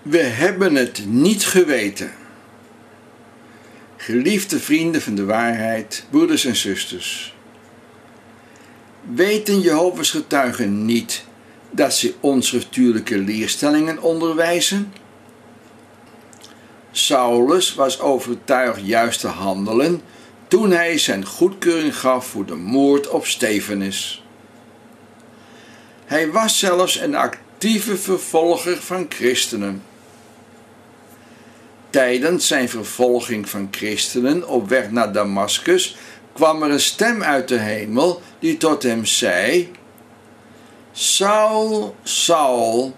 We hebben het niet geweten. Geliefde vrienden van de waarheid, broeders en zusters. Weten Jehovah's getuigen niet dat ze onschriftelijke leerstellingen onderwijzen? Saulus was overtuigd juist te handelen toen hij zijn goedkeuring gaf voor de moord op Stefanus. Hij was zelfs een actieve vervolger van christenen. Tijdens zijn vervolging van christenen op weg naar Damaskus kwam er een stem uit de hemel die tot hem zei: Saul, Saul,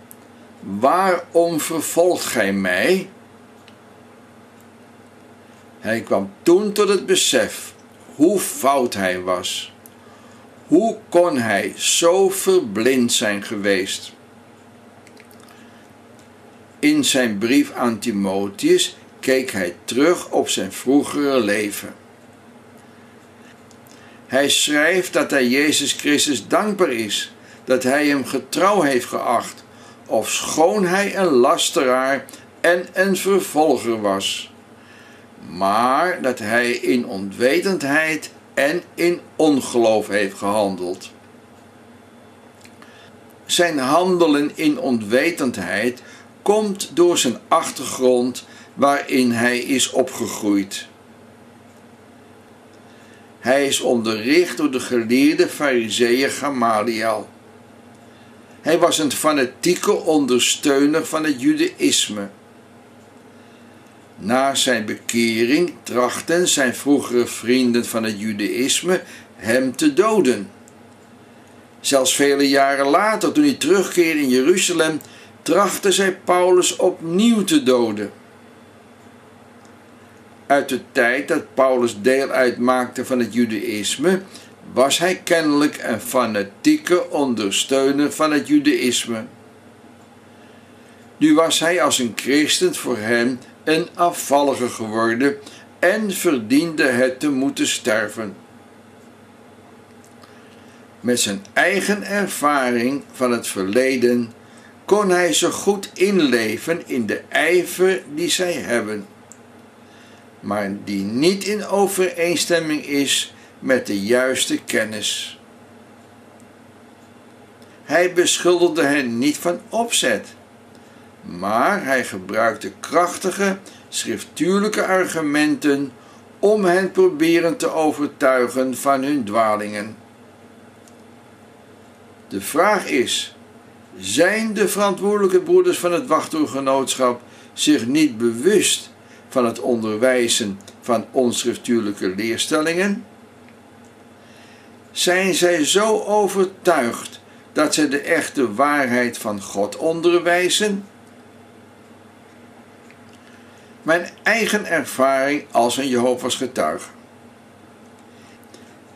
waarom vervolgt gij mij? Hij kwam toen tot het besef hoe fout hij was. Hoe kon hij zo verblind zijn geweest? In zijn brief aan Timotheus keek hij terug op zijn vroegere leven. Hij schrijft dat hij Jezus Christus dankbaar is, dat hij hem getrouw heeft geacht, ofschoon hij een lasteraar en een vervolger was, maar dat hij in onwetendheid en in ongeloof heeft gehandeld. Zijn handelen in onwetendheid komt door zijn achtergrond waarin hij is opgegroeid. Hij is onderricht door de geleerde farizeeër Gamaliel. Hij was een fanatieke ondersteuner van het judaïsme. Na zijn bekering trachten zijn vroegere vrienden van het judaïsme hem te doden. Zelfs vele jaren later, toen hij terugkeerde in Jeruzalem, trachtten zij Paulus opnieuw te doden. Uit de tijd dat Paulus deel uitmaakte van het judaïsme, was hij kennelijk een fanatieke ondersteuner van het judaïsme. Nu was hij als een christen voor hem een afvallige geworden en verdiende het te moeten sterven. Met zijn eigen ervaring van het verleden kon hij zo goed inleven in de ijver die zij hebben, maar die niet in overeenstemming is met de juiste kennis. Hij beschuldigde hen niet van opzet, maar hij gebruikte krachtige, schriftuurlijke argumenten om hen proberen te overtuigen van hun dwalingen. De vraag is: zijn de verantwoordelijke broeders van het Wachttoergenootschap zich niet bewust van het onderwijzen van onschriftuurlijke leerstellingen? Zijn zij zo overtuigd dat zij de echte waarheid van God onderwijzen? Mijn eigen ervaring als een Jehovah's getuige.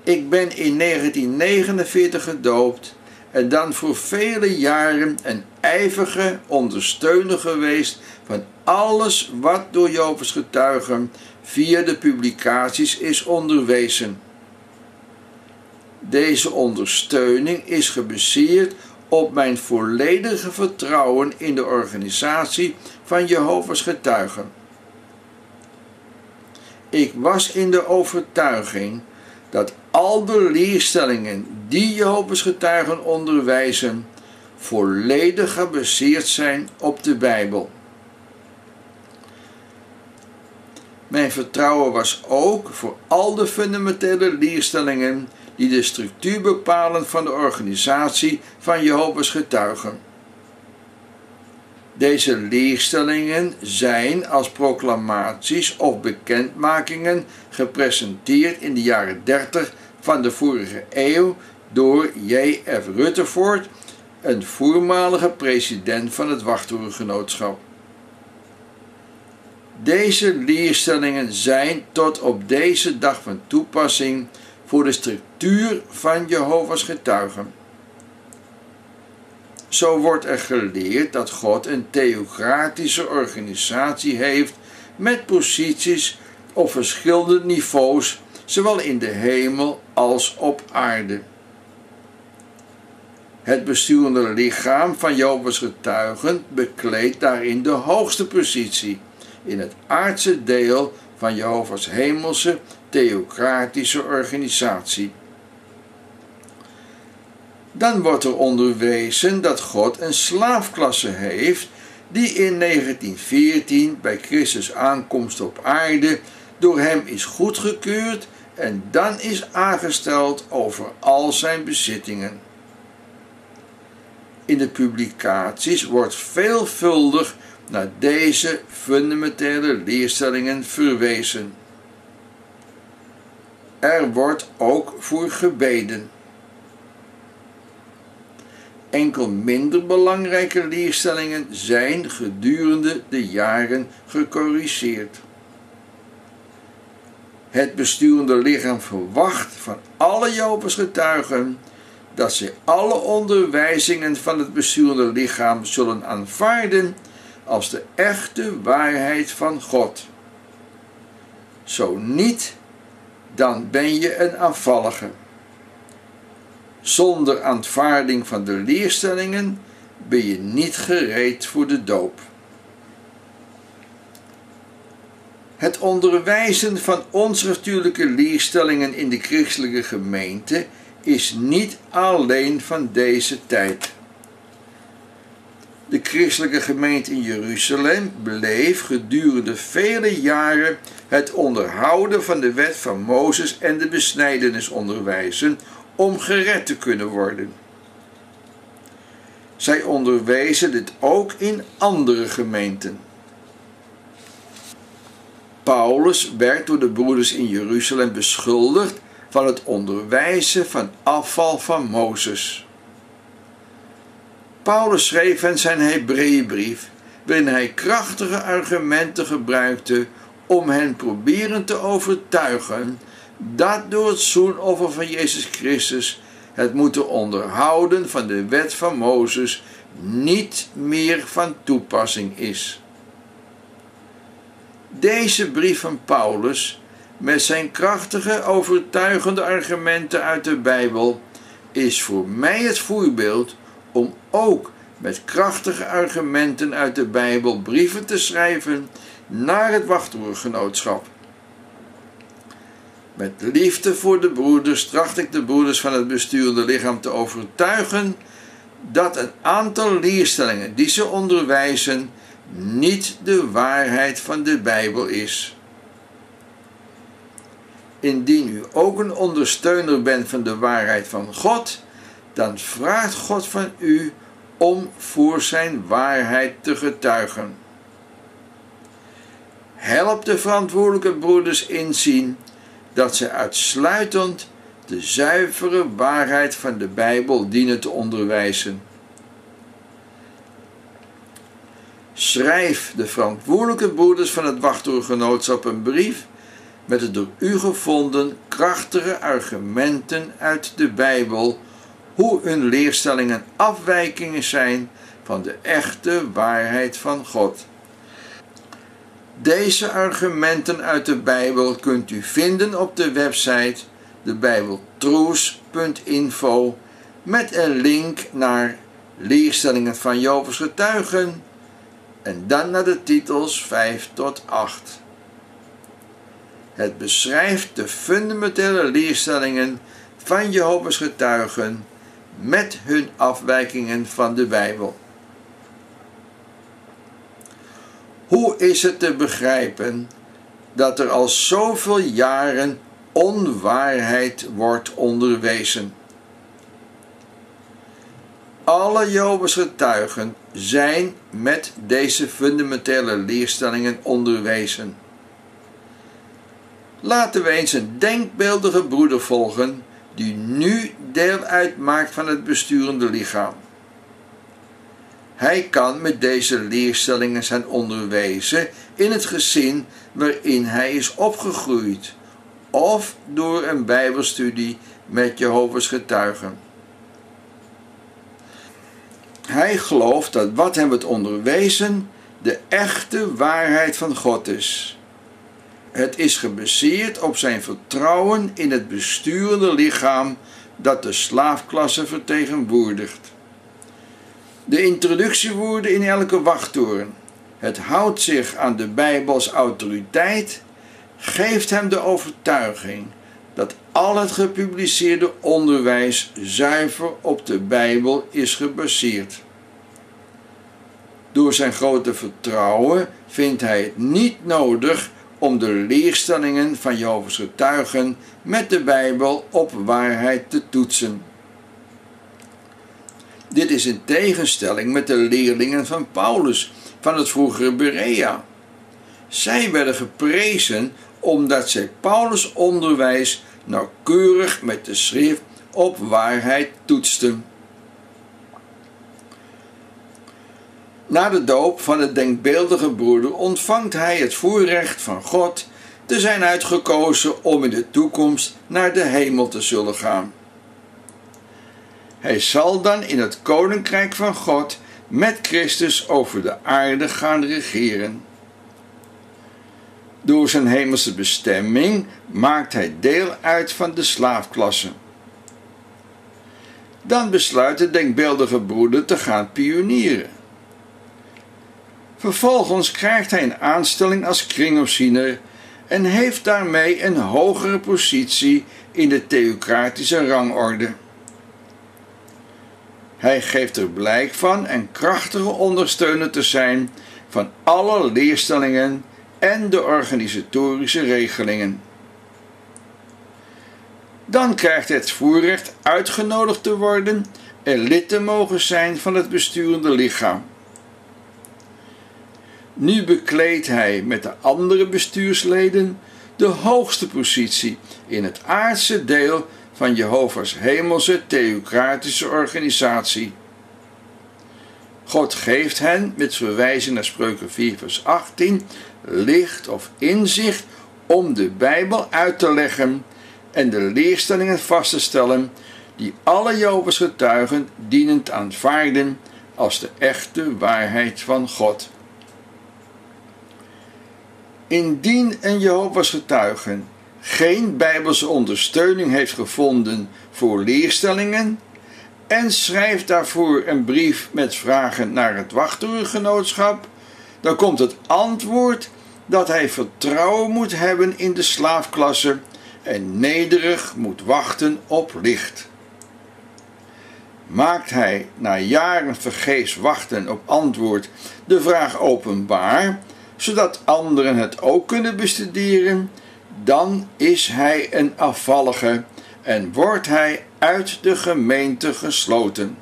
Ik ben in 1949 gedoopt en dan voor vele jaren een ijverige ondersteuner geweest van alles wat door Jehovah's getuigen via de publicaties is onderwezen. Deze ondersteuning is gebaseerd op mijn volledige vertrouwen in de organisatie van Jehovah's getuigen. Ik was in de overtuiging dat al de leerstellingen die Jehovah's getuigen onderwijzen volledig gebaseerd zijn op de Bijbel. Mijn vertrouwen was ook voor al de fundamentele leerstellingen die de structuur bepalen van de organisatie van Jehovah's getuigen. Deze leerstellingen zijn als proclamaties of bekendmakingen gepresenteerd in de jaren 30 van de vorige eeuw door J.F. Rutherford, een voormalige president van het Wachttoergenootschap. Deze leerstellingen zijn tot op deze dag van toepassing voor de structuur van Jehovah's getuigen. Zo wordt er geleerd dat God een theocratische organisatie heeft met posities op verschillende niveaus, zowel in de hemel als op aarde. Het besturende lichaam van Jehovah's getuigen bekleedt daarin de hoogste positie in het aardse deel van Jehovah's hemelse theocratische organisatie. Dan wordt er onderwezen dat God een slaafklasse heeft die in 1914 bij Christus' aankomst op aarde door hem is goedgekeurd en dan is aangesteld over al zijn bezittingen. In de publicaties wordt veelvuldig naar deze fundamentele leerstellingen verwezen. Er wordt ook voor gebeden. Enkel minder belangrijke leerstellingen zijn gedurende de jaren gecorrigeerd. Het besturende lichaam verwacht van alle Jehovah's getuigen dat zij alle onderwijzingen van het besturende lichaam zullen aanvaarden als de echte waarheid van God. Zo niet, dan ben je een afvallige. Zonder aanvaarding van de leerstellingen ben je niet gereed voor de doop. Het onderwijzen van onnatuurlijke leerstellingen in de christelijke gemeente is niet alleen van deze tijd. De christelijke gemeente in Jeruzalem bleef gedurende vele jaren het onderhouden van de wet van Mozes en de besnijdenis onderwijzen om gered te kunnen worden. Zij onderwezen dit ook in andere gemeenten. Paulus werd door de broeders in Jeruzalem beschuldigd van het onderwijzen van afval van Mozes. Paulus schreef hen zijn Hebreeënbrief, waarin hij krachtige argumenten gebruikte om hen proberen te overtuigen dat door het zoenoffer van Jezus Christus het moeten onderhouden van de wet van Mozes niet meer van toepassing is. Deze brief van Paulus, met zijn krachtige, overtuigende argumenten uit de Bijbel, is voor mij het voorbeeld om ook met krachtige argumenten uit de Bijbel brieven te schrijven naar het wachttorengennootschap. Met liefde voor de broeders tracht ik de broeders van het besturende lichaam te overtuigen dat een aantal leerstellingen die ze onderwijzen niet de waarheid van de Bijbel is. Indien u ook een ondersteuner bent van de waarheid van God, dan vraagt God van u om voor zijn waarheid te getuigen. Help de verantwoordelijke broeders inzien dat zij uitsluitend de zuivere waarheid van de Bijbel dienen te onderwijzen. Schrijf de verantwoordelijke broeders van het wachttorengennootschap een brief met de door u gevonden krachtige argumenten uit de Bijbel, hoe hun leerstellingen afwijkingen zijn van de echte waarheid van God. Deze argumenten uit de Bijbel kunt u vinden op de website debijbeltroes.info met een link naar leerstellingen van Jehovah's getuigen en dan naar de titels 5 tot 8. Het beschrijft de fundamentele leerstellingen van Jehovah's getuigen met hun afwijkingen van de Bijbel. Hoe is het te begrijpen dat er al zoveel jaren onwaarheid wordt onderwezen? Alle Jehovah's getuigen zijn met deze fundamentele leerstellingen onderwezen. Laten we eens een denkbeeldige broeder volgen die nu deel uitmaakt van het besturende lichaam. Hij kan met deze leerstellingen zijn onderwezen in het gezin waarin hij is opgegroeid of door een bijbelstudie met Jehovah's getuigen. Hij gelooft dat wat hem wordt onderwezen de echte waarheid van God is. Het is gebaseerd op zijn vertrouwen in het besturende lichaam dat de slaafklasse vertegenwoordigt. De introductiewoorden in elke wachttoren. Het houdt zich aan de Bijbel als autoriteit, geeft hem de overtuiging dat al het gepubliceerde onderwijs zuiver op de Bijbel is gebaseerd. Door zijn grote vertrouwen vindt hij het niet nodig om de leerstellingen van Jehovah's getuigen met de Bijbel op waarheid te toetsen. Dit is in tegenstelling met de leerlingen van Paulus van het vroegere Berea. Zij werden geprezen omdat zij Paulus' onderwijs nauwkeurig met de schrift op waarheid toetsten. Na de doop van de denkbeeldige broeder ontvangt hij het voorrecht van God te zijn uitgekozen om in de toekomst naar de hemel te zullen gaan. Hij zal dan in het koninkrijk van God met Christus over de aarde gaan regeren. Door zijn hemelse bestemming maakt hij deel uit van de slaafklasse. Dan besluit de denkbeeldige broeder te gaan pionieren. Vervolgens krijgt hij een aanstelling als kringopziener en heeft daarmee een hogere positie in de theocratische rangorde. Hij geeft er blijk van een krachtige ondersteuner te zijn van alle leerstellingen en de organisatorische regelingen. Dan krijgt hij het voorrecht uitgenodigd te worden en lid te mogen zijn van het besturende lichaam. Nu bekleedt hij met de andere bestuursleden de hoogste positie in het aardse deel van Jehovah's hemelse theocratische organisatie. God geeft hen, met verwijzing naar Spreuken 4 vers 18, licht of inzicht om de Bijbel uit te leggen en de leerstellingen vast te stellen die alle Jehovah's getuigen dienend aanvaarden als de echte waarheid van God. Indien een Jehovah's getuige geen Bijbelse ondersteuning heeft gevonden voor leerstellingen en schrijft daarvoor een brief met vragen naar het wachttorengenootschap, dan komt het antwoord dat hij vertrouwen moet hebben in de slaafklasse en nederig moet wachten op licht. Maakt hij na jaren vergeefs wachten op antwoord de vraag openbaar, zodat anderen het ook kunnen bestuderen, dan is hij een afvallige en wordt hij uit de gemeente gesloten.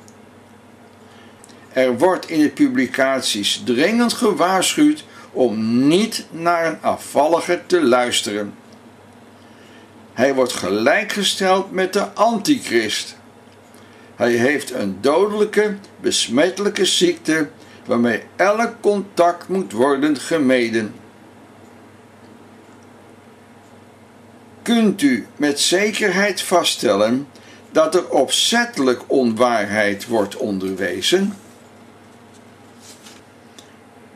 Er wordt in de publicaties dringend gewaarschuwd om niet naar een afvallige te luisteren. Hij wordt gelijkgesteld met de antichrist. Hij heeft een dodelijke, besmettelijke ziekte waarmee elk contact moet worden gemeden. Kunt u met zekerheid vaststellen dat er opzettelijk onwaarheid wordt onderwezen?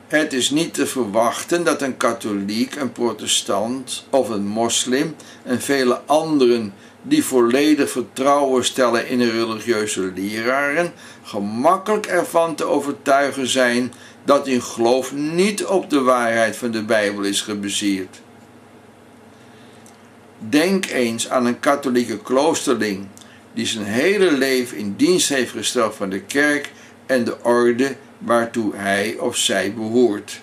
Het is niet te verwachten dat een katholiek, een protestant of een moslim en vele anderen die volledig vertrouwen stellen in de religieuze leraren gemakkelijk ervan te overtuigen zijn dat hun geloof niet op de waarheid van de Bijbel is gebaseerd. Denk eens aan een katholieke kloosterling die zijn hele leven in dienst heeft gesteld van de kerk en de orde waartoe hij of zij behoort.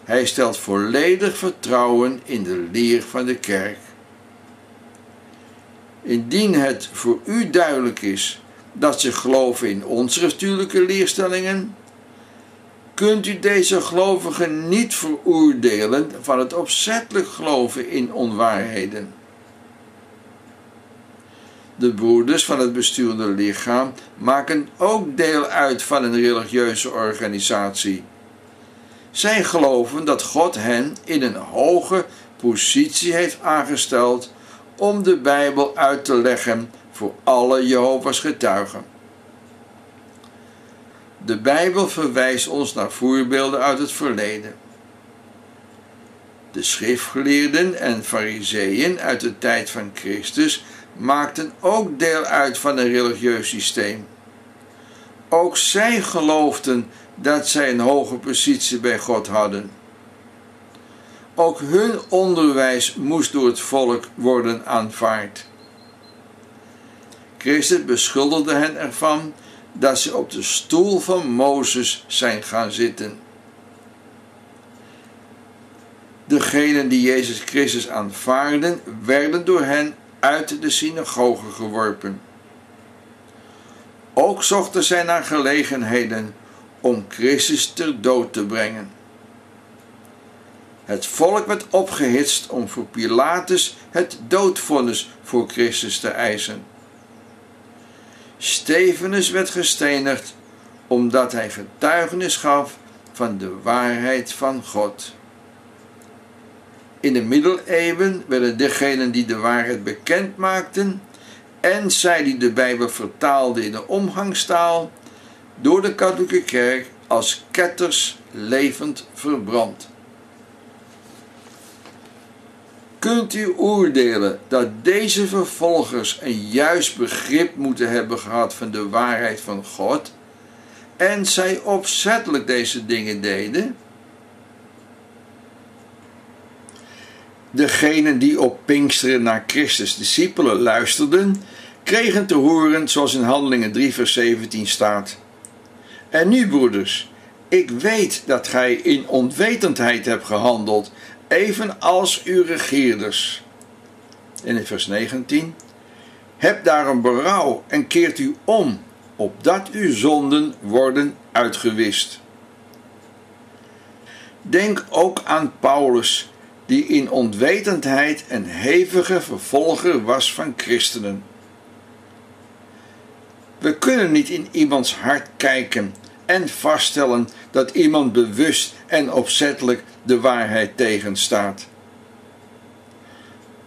Hij stelt volledig vertrouwen in de leer van de kerk. Indien het voor u duidelijk is dat ze geloven in onschriftelijke leerstellingen, kunt u deze gelovigen niet veroordelen van het opzettelijk geloven in onwaarheden. De broeders van het besturende lichaam maken ook deel uit van een religieuze organisatie. Zij geloven dat God hen in een hoge positie heeft aangesteld om de Bijbel uit te leggen voor alle Jehovah's getuigen. De Bijbel verwijst ons naar voorbeelden uit het verleden. De schriftgeleerden en farizeeën uit de tijd van Christus maakten ook deel uit van een religieus systeem. Ook zij geloofden dat zij een hoge positie bij God hadden. Ook hun onderwijs moest door het volk worden aanvaard. Christus beschuldigde hen ervan dat ze op de stoel van Mozes zijn gaan zitten. Degenen die Jezus Christus aanvaarden, werden door hen uit de synagoge geworpen. Ook zochten zij naar gelegenheden om Christus ter dood te brengen. Het volk werd opgehitst om voor Pilatus het doodvonnis voor Christus te eisen. Stefanus werd gestenigd omdat hij getuigenis gaf van de waarheid van God. In de middeleeuwen werden degenen die de waarheid bekend maakten en zij die de Bijbel vertaalden in de omgangstaal door de katholieke kerk als ketters levend verbrand. Kunt u oordelen dat deze vervolgers een juist begrip moeten hebben gehad van de waarheid van God en zij opzettelijk deze dingen deden? Degenen die op Pinksteren naar Christus' discipelen luisterden, kregen te horen zoals in Handelingen 3 vers 17 staat: En nu, broeders, ik weet dat gij in onwetendheid hebt gehandeld, evenals uw regeerders. En in vers 19: Heb daarom berouw en keert u om, opdat uw zonden worden uitgewist. Denk ook aan Paulus, die in onwetendheid een hevige vervolger was van christenen. We kunnen niet in iemands hart kijken en vaststellen dat iemand bewust en opzettelijk de waarheid tegenstaat.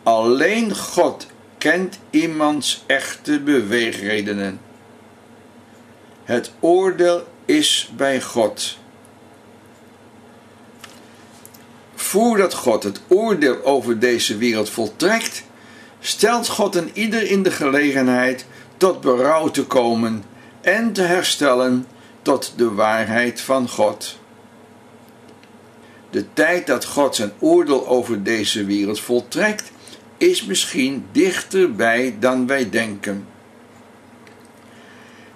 Alleen God kent iemands echte beweegredenen. Het oordeel is bij God. Voordat God het oordeel over deze wereld voltrekt, stelt God een ieder in de gelegenheid tot berouw te komen en te herstellen tot de waarheid van God. De tijd dat God zijn oordeel over deze wereld voltrekt, is misschien dichterbij dan wij denken.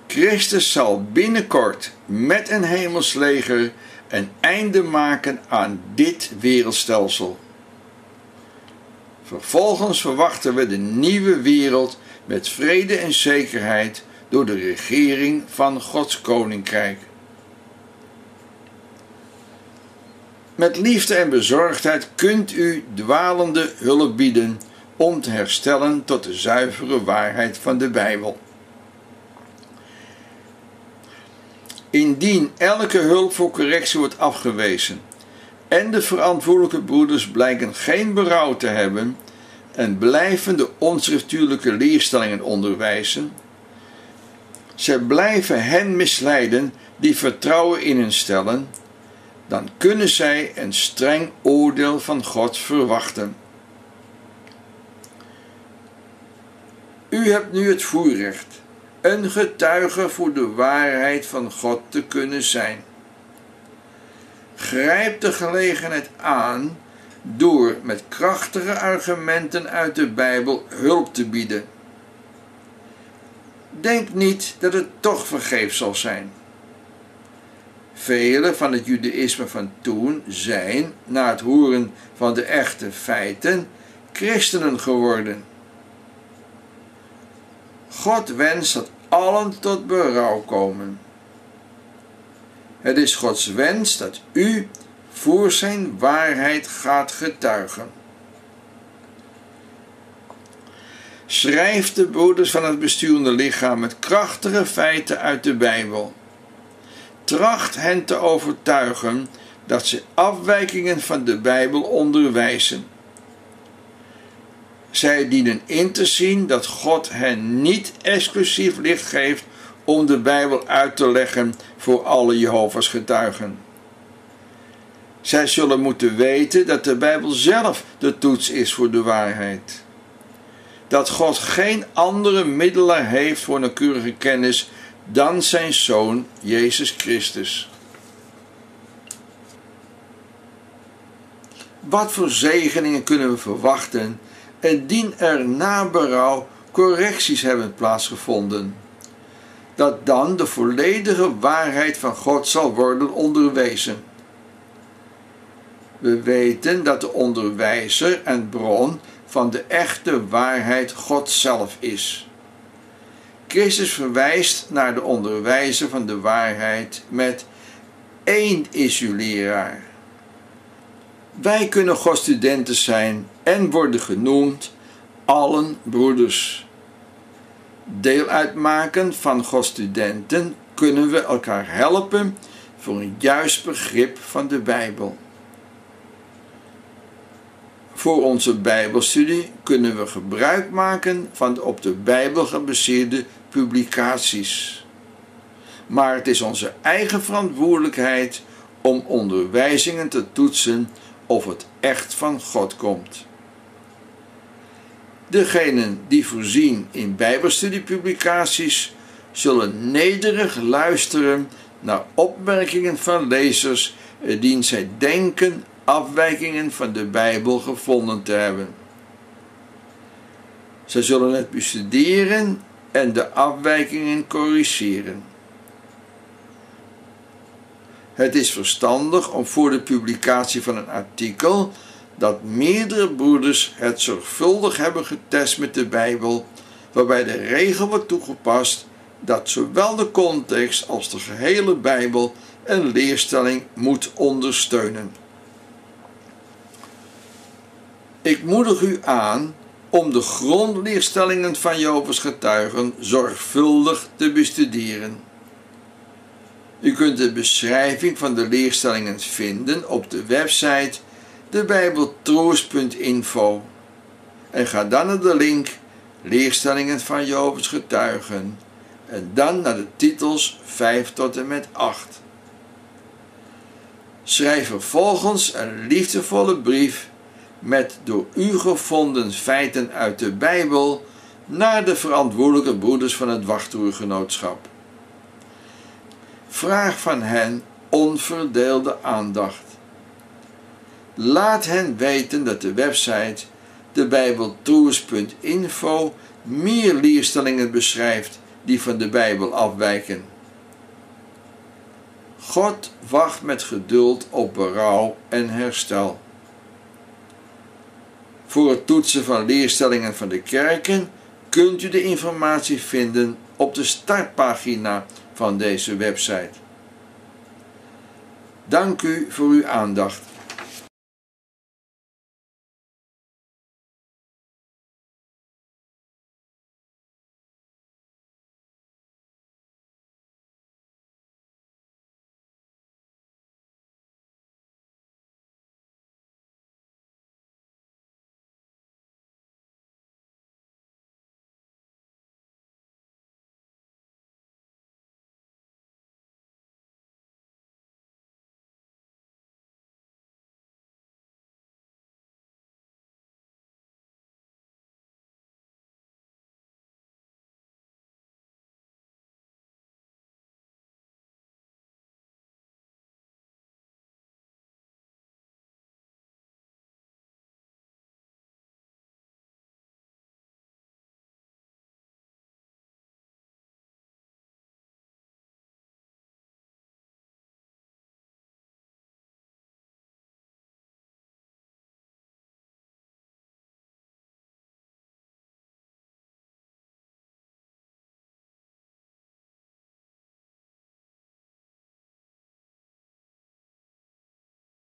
Christus zal binnenkort met een hemels leger een einde maken aan dit wereldstelsel. Vervolgens verwachten we de nieuwe wereld met vrede en zekerheid door de regering van Gods koninkrijk. Met liefde en bezorgdheid kunt u dwalende hulp bieden om te herstellen tot de zuivere waarheid van de Bijbel. Indien elke hulp voor correctie wordt afgewezen en de verantwoordelijke broeders blijken geen berouw te hebben en blijven de onschriftelijke leerstellingen onderwijzen, zij blijven hen misleiden die vertrouwen in hen stellen, dan kunnen zij een streng oordeel van God verwachten. U hebt nu het voorrecht een getuige voor de waarheid van God te kunnen zijn. Grijp de gelegenheid aan door met krachtige argumenten uit de Bijbel hulp te bieden. Denk niet dat het toch vergeefs zal zijn. Velen van het judaïsme van toen zijn, na het horen van de echte feiten, christenen geworden. God wenst dat allen tot berouw komen. Het is Gods wens dat u voor zijn waarheid gaat getuigen. Schrijf de broeders van het besturende lichaam met krachtige feiten uit de Bijbel. Tracht hen te overtuigen dat ze afwijkingen van de Bijbel onderwijzen. Zij dienen in te zien dat God hen niet exclusief licht geeft om de Bijbel uit te leggen voor alle Jehovah's getuigen. Zij zullen moeten weten dat de Bijbel zelf de toets is voor de waarheid. Dat God geen andere middelaar heeft voor nauwkeurige kennis dan zijn Zoon Jezus Christus. Wat voor zegeningen kunnen we verwachten indien er na berouw correcties hebben plaatsgevonden? Dat dan de volledige waarheid van God zal worden onderwezen. We weten dat de onderwijzer en bron van de echte waarheid God zelf is. Christus verwijst naar de onderwijzer van de waarheid met: één is uw leraar. Wij kunnen Gods studenten zijn en worden genoemd allen broeders. Deel uitmaken van Gods studenten kunnen we elkaar helpen voor een juist begrip van de Bijbel. Voor onze Bijbelstudie kunnen we gebruik maken van de op de Bijbel gebaseerde publicaties. Maar het is onze eigen verantwoordelijkheid om onderwijzingen te toetsen of het echt van God komt. Degenen die voorzien in Bijbelstudiepublicaties zullen nederig luisteren naar opmerkingen van lezers indien zij denken afwijkingen van de Bijbel gevonden te hebben. Zij zullen het bestuderen en de afwijkingen corrigeren. Het is verstandig om voor de publicatie van een artikel dat meerdere broeders het zorgvuldig hebben getest met de Bijbel, waarbij de regel wordt toegepast dat zowel de context als de gehele Bijbel een leerstelling moet ondersteunen. Ik moedig u aan om de grondleerstellingen van Jehovah's getuigen zorgvuldig te bestuderen. U kunt de beschrijving van de leerstellingen vinden op de website debijbeltroos.info en ga dan naar de link Leerstellingen van Jehovah's getuigen en dan naar de titels 5 tot en met 8. Schrijf vervolgens een liefdevolle brief met door u gevonden feiten uit de Bijbel naar de verantwoordelijke broeders van het Wachtroergenootschap. Vraag van hen onverdeelde aandacht. Laat hen weten dat de website debijbeltroos.info meer leerstellingen beschrijft die van de Bijbel afwijken. God wacht met geduld op berouw en herstel. Voor het toetsen van leerstellingen van de kerken kunt u de informatie vinden op de startpagina van deze website. Dank u voor uw aandacht.